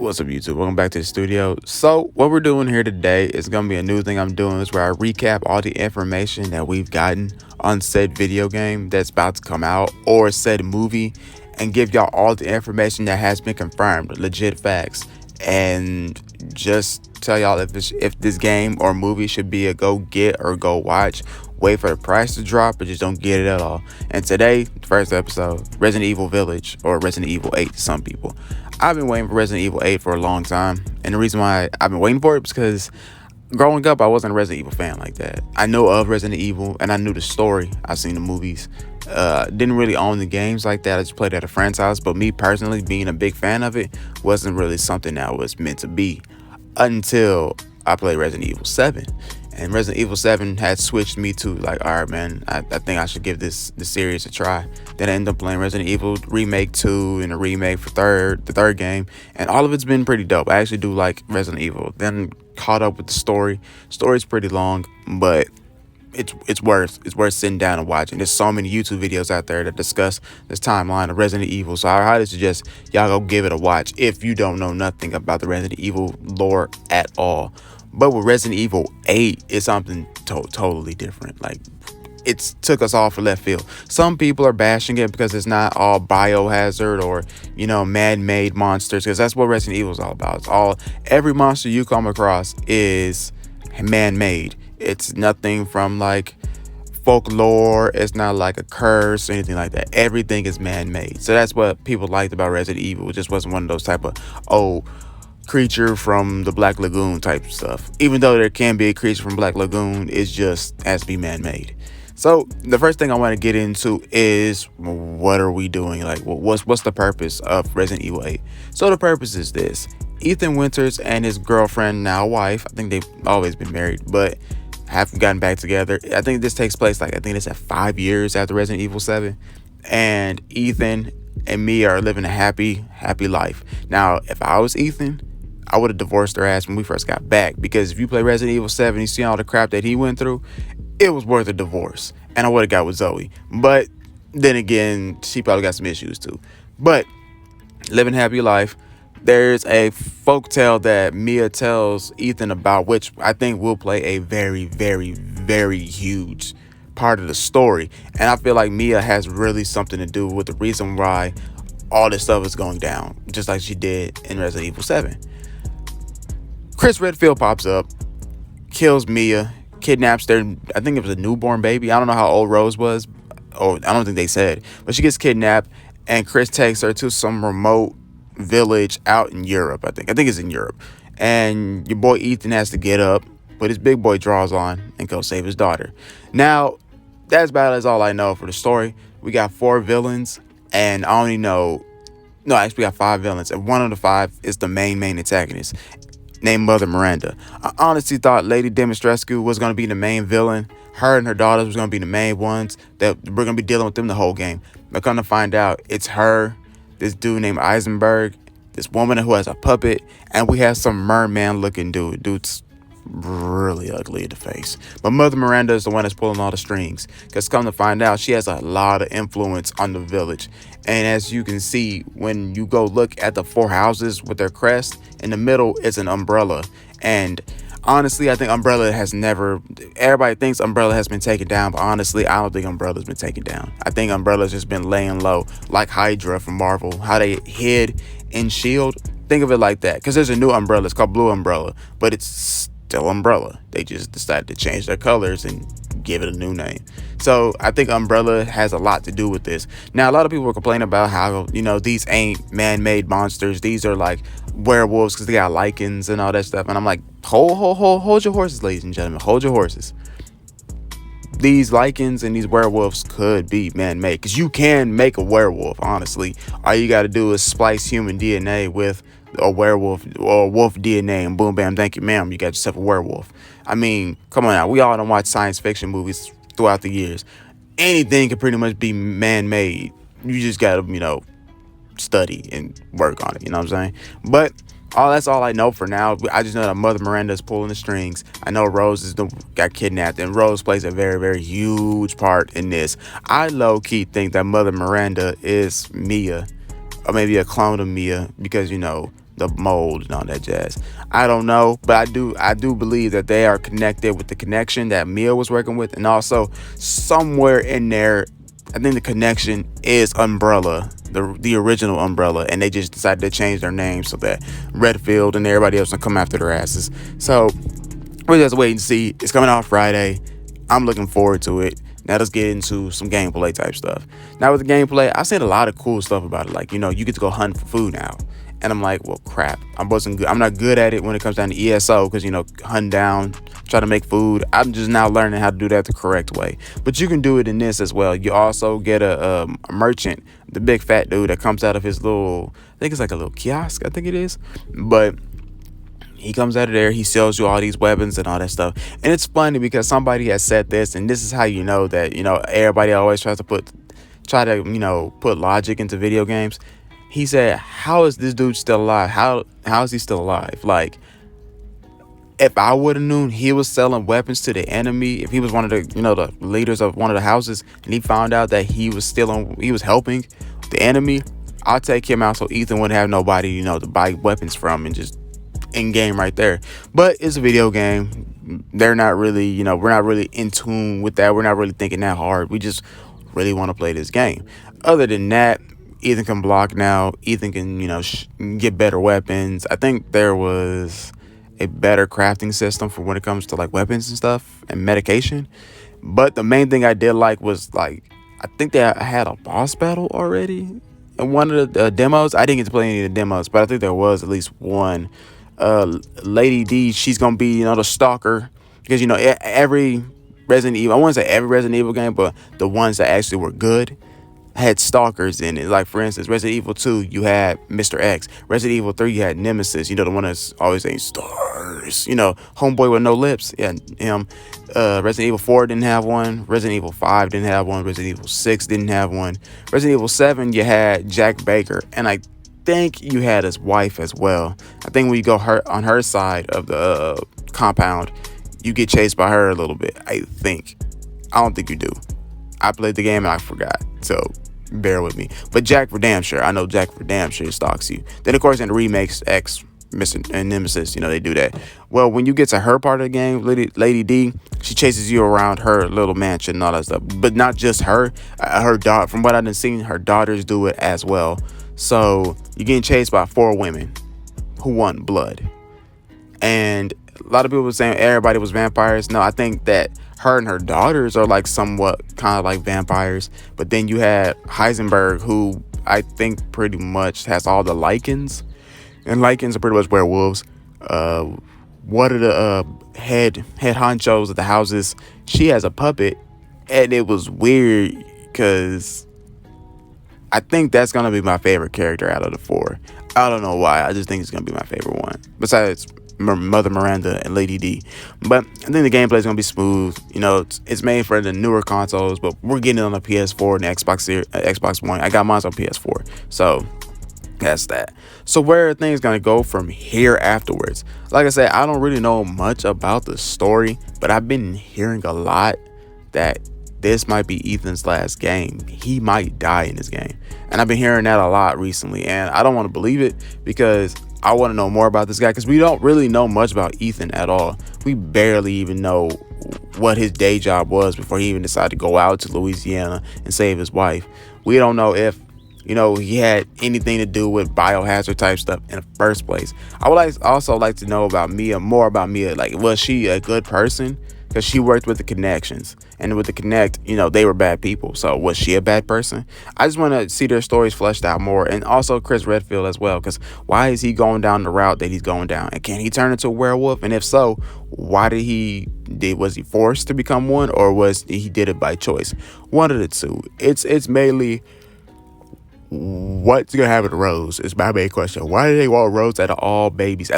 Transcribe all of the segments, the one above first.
What's up, YouTube? Welcome back to the studio. So what we're doing here today is going to be a new thing I'm doing, is where I recap all the information that we've gotten on said video game that's about to come out, or said movie, and give y'all all the information that has been confirmed, legit facts, and just tell y'all if this game or movie should be a go get or go watch. Wait for the price to drop, but just don't get it at all. And today, first episode, Resident Evil Village, or Resident Evil 8 to some people. I've been waiting for Resident Evil 8 for a long time, and the reason why I've been waiting for it is because growing up, I wasn't a Resident Evil fan like that. I know of Resident Evil, and I knew the story. I've seen the movies. Didn't really own the games like that. I just played at a friend's house, but me personally, being a big fan of it, wasn't really something that was meant to be until I played Resident Evil 7. And Resident Evil 7 had switched me to like, all right, man, I think I should give the series a try. Then I ended up playing Resident Evil Remake 2 and a remake for the third game. And all of it's been pretty dope. I actually do like Resident Evil. Then caught up with the story. Story's pretty long, but it's worth sitting down and watching. There's so many YouTube videos out there that discuss this timeline of Resident Evil. So I highly suggest y'all go give it a watch if you don't know nothing about the Resident Evil lore at all. But with Resident Evil 8, it's something totally different. Like, it took us all for left field. Some people are bashing it because it's not all Biohazard or, man-made monsters, because that's what Resident Evil is all about. Every monster you come across is man-made. It's nothing from like folklore. It's not like a curse or anything like that. Everything is man-made. So that's what people liked about Resident Evil. It just wasn't one of those type of creature from the Black Lagoon type stuff. Even though there can be a creature from Black Lagoon, it just has to be man-made. So the first thing I want to get into is, what are we doing? Like, what's the purpose of Resident Evil 8? So the purpose is this: Ethan Winters and his girlfriend, now wife, I think they've always been married, but haven't gotten back together. I think this takes place it's at 5 years after Resident Evil 7, and Ethan and Mia are living a happy life. Now, if I was Ethan, I would have divorced her ass when we first got back, because if you play Resident Evil 7, you see all the crap that he went through, it was worth a divorce. And I would have got with Zoe. But then again, she probably got some issues too. But living happy life. There's a folktale that Mia tells Ethan about, which I think will play a very, very, very huge part of the story. And I feel like Mia has really something to do with the reason why all this stuff is going down, just like she did in Resident Evil 7. Chris Redfield pops up, kills Mia, kidnaps their, I think it was a newborn baby. I don't know how old Rose was. Oh, I don't think they said. But she gets kidnapped, and Chris takes her to some remote village out in Europe. I think it's in Europe. And your boy Ethan has to get up, put his big boy drawers on, and go save his daughter. Now, that's about as all I know for the story. We got 4 villains, and I only know... No, actually, we got 5 villains, and one of the 5 is the main antagonist, named Mother Miranda. I honestly thought Lady Dimitrescu was going to be the main villain. Her and her daughters was going to be the main ones that we're going to be dealing with them the whole game. But come to find out, it's her, this dude named Eisenberg, this woman who has a puppet, and we have some merman looking dude. Dude's really ugly in the face. But Mother Miranda is the one that's pulling all the strings, because come to find out, she has a lot of influence on the village. And as you can see, when you go look at the 4 houses with their crest, in the middle is an umbrella. And honestly, I think Umbrella has never... Everybody thinks Umbrella has been taken down, but honestly, I don't think Umbrella's been taken down. I think Umbrella's just been laying low, like Hydra from Marvel. How they hid in S.H.I.E.L.D. Think of it like that. Because there's a new Umbrella. It's called Blue Umbrella. But it's still Umbrella. They just decided to change their colors and give it a new name. So I think Umbrella has a lot to do with this. Now, a lot of people were complaining about how, these ain't man-made monsters. These are like werewolves because they got lichens and all that stuff. And I'm like, hold your horses, ladies and gentlemen. Hold your horses. These lichens and these werewolves could be man-made, because you can make a werewolf, honestly. All you got to do is splice human DNA with a werewolf or wolf DNA, and boom, bam, thank you, ma'am, you got yourself a werewolf. I mean, come on now. We all don't watch science fiction movies throughout the years. Anything can pretty much be man-made. You just got to, study and work on it. You know what I'm saying? But that's all I know for now. I just know that Mother Miranda is pulling the strings. I know Rose got kidnapped, and Rose plays a very, very huge part in this. I low-key think that Mother Miranda is Mia, or maybe a clone of Mia, because, the mold and all that jazz. I don't know, but I do believe that they are connected with the connection that Mia was working with, and also somewhere in there, I think the connection is Umbrella, the original Umbrella, and they just decided to change their name so that Redfield and everybody else can come after their asses. So we're just waiting to see. It's coming out Friday. I'm looking forward to it. Now let's get into some gameplay type stuff. Now with the gameplay, I said a lot of cool stuff about it. Like, you get to go hunt for food now. And I'm like, well, crap. I'm not good at it when it comes down to ESO because, hunting down, try to make food. I'm just now learning how to do that the correct way. But you can do it in this as well. You also get a merchant, the big fat dude that comes out of his little, I think it's like a little kiosk, I think it is. But he comes out of there, he sells you all these weapons and all that stuff. And it's funny because somebody has said this, and this is how you know that, everybody always tries to put logic into video games. He said, how is this dude still alive? How is he still alive? Like, if I would have known he was selling weapons to the enemy, if he was one of the, the leaders of one of the houses, and he found out that he was helping the enemy, I'll take him out so Ethan wouldn't have nobody, to buy weapons from and just in game right there. But it's a video game. They're not really, we're not really in tune with that. We're not really thinking that hard. We just really want to play this game. Other than that, Ethan can block now. Ethan can, get better weapons. I think there was a better crafting system for when it comes to like weapons and stuff and medication. But the main thing I did like was like, I think they had a boss battle already in one of the demos. I didn't get to play any of the demos, but I think there was at least one. Lady D, she's gonna be the stalker, because every Resident Evil, I wouldn't say every Resident Evil game, but the ones that actually were good had stalkers in it. Like, for instance, Resident Evil 2, you had Mr. X. Resident Evil 3, you had Nemesis, the one that's always saying stars, homeboy with no lips. Yeah, him. Resident Evil 4 didn't have one. Resident Evil 5 didn't have one. Resident Evil 6 didn't have one. Resident Evil 7, you had Jack Baker, and I think you had his wife as well. I think when you go on her side of the compound, you get chased by her a little bit. I don't think you do. I played the game and I forgot, so bear with me. But Jack for damn sure, I know Jack for damn sure stalks you. Then of course in the remakes, X and Nemesis, they do that. Well, when you get to her part of the game, Lady D, she chases you around her little mansion and all that stuff. But not just her, her daughter. From what I've been seeing, her daughters do it as well. So you're getting chased by 4 women who want blood. And a lot of people were saying everybody was vampires. No, I think that her and her daughters are like somewhat kind of like vampires. But then you had Heisenberg, who I think pretty much has all the lichens. And lichens are pretty much werewolves. One of the head honchos of the houses, she has a puppet. And it was weird because I think that's going to be my favorite character out of the 4. I don't know why. I just think it's going to be my favorite one. Besides Mother Miranda and Lady D. But I think the gameplay is going to be smooth. It's made for the newer consoles, but we're getting it on the PS4 and the Xbox One. I got mine on PS4. So that's that. So where are things going to go from here afterwards? Like I said, I don't really know much about the story, but I've been hearing a lot that this might be Ethan's last game. He might die in this game. And I've been hearing that a lot recently. And I don't want to believe it because I want to know more about this guy, because we don't really know much about Ethan at all. We barely even know what his day job was before he even decided to go out to Louisiana and save his wife. We don't know if, he had anything to do with biohazard type stuff in the first place. I would also like to know about Mia, more about Mia. Like, was she a good person? Because she worked with the Connections, and with the Connect, they were bad people. So was she a bad person? I just want to see their stories fleshed out more, and also Chris Redfield as well. Because why is he going down the route that he's going down? And can he turn into a werewolf? And if so, why was he forced to become one, or he did it by choice? One of the two. It's mainly what's gonna happen to Rose is my main question. Why do they want Rose out of all the babies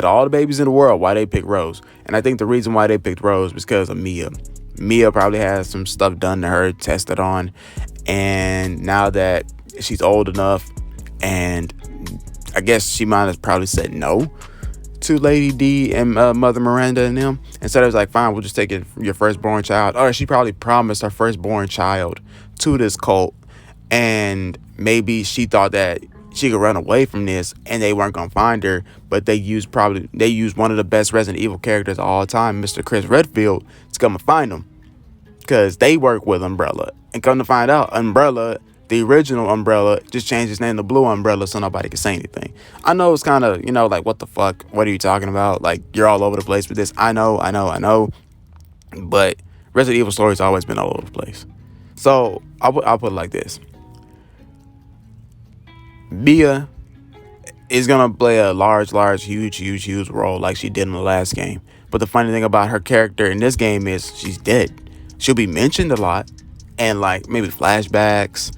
in the world? Why they pick Rose? And I think the reason why they picked Rose was because of Mia. Mia probably has some stuff done to her, tested on, and now that she's old enough, and I guess she might have probably said no to Lady D and Mother Miranda and them. Instead, it was like, fine, we'll just take your firstborn child. Or she probably promised her firstborn child to this cult, and maybe she thought that she could run away from this and they weren't gonna find her, but they used one of the best Resident Evil characters of all time, Mr. Chris Redfield, to come and find them. Because they work with Umbrella. And come to find out, Umbrella, the original Umbrella, just changed his name to Blue Umbrella so nobody could say anything. I know it's kind of, like, what the fuck? What are you talking about? Like, you're all over the place with this. I know. But Resident Evil story's always been all over the place. So, I'll put it like this. Mia is going to play a large, huge role like she did in the last game. But the funny thing about her character in this game is she's dead. She'll be mentioned a lot, and like maybe flashbacks,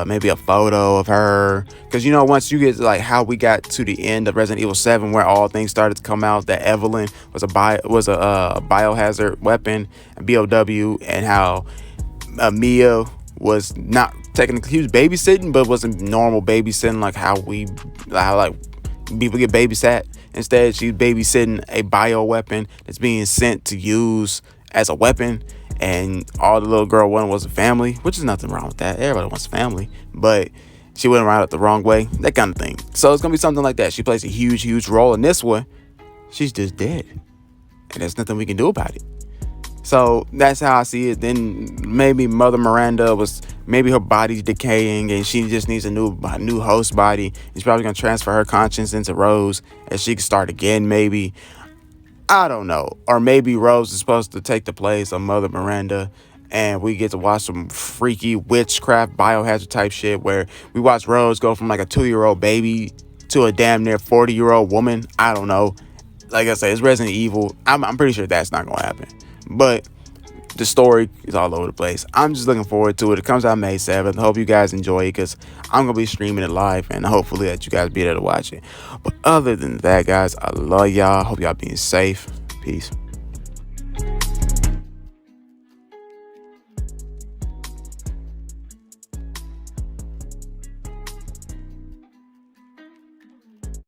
maybe a photo of her. Because once you get like how we got to the end of Resident Evil 7, where all things started to come out, that Evelyn was a biohazard weapon, BOW, and how Mia was not technically, he was babysitting, but wasn't normal babysitting like how people get babysat. Instead, she's babysitting a bio weapon that's being sent to use as a weapon. And all the little girl wanted was a family, which is nothing wrong with that. Everybody wants a family, but she went around it the wrong way, that kind of thing. So it's gonna be something like that. She plays a huge role in this one. She's just dead, and there's nothing we can do about it. So that's how I see it. Then maybe Mother Miranda maybe her body's decaying and she just needs a new host body. She's probably gonna transfer her conscience into Rose and she can start again, maybe. I don't know. Or maybe Rose is supposed to take the place of Mother Miranda and we get to watch some freaky witchcraft biohazard type shit where we watch Rose go from like a 2-year-old baby to a damn near 40-year-old woman. I don't know. Like I said, it's Resident Evil. I'm pretty sure that's not gonna happen. But the story is all over the place. I'm just looking forward to it. It comes out May 7th. I hope you guys enjoy it because I'm going to be streaming it live and hopefully that you guys be there to watch it. But other than that, guys, I love y'all. Hope y'all being safe. Peace.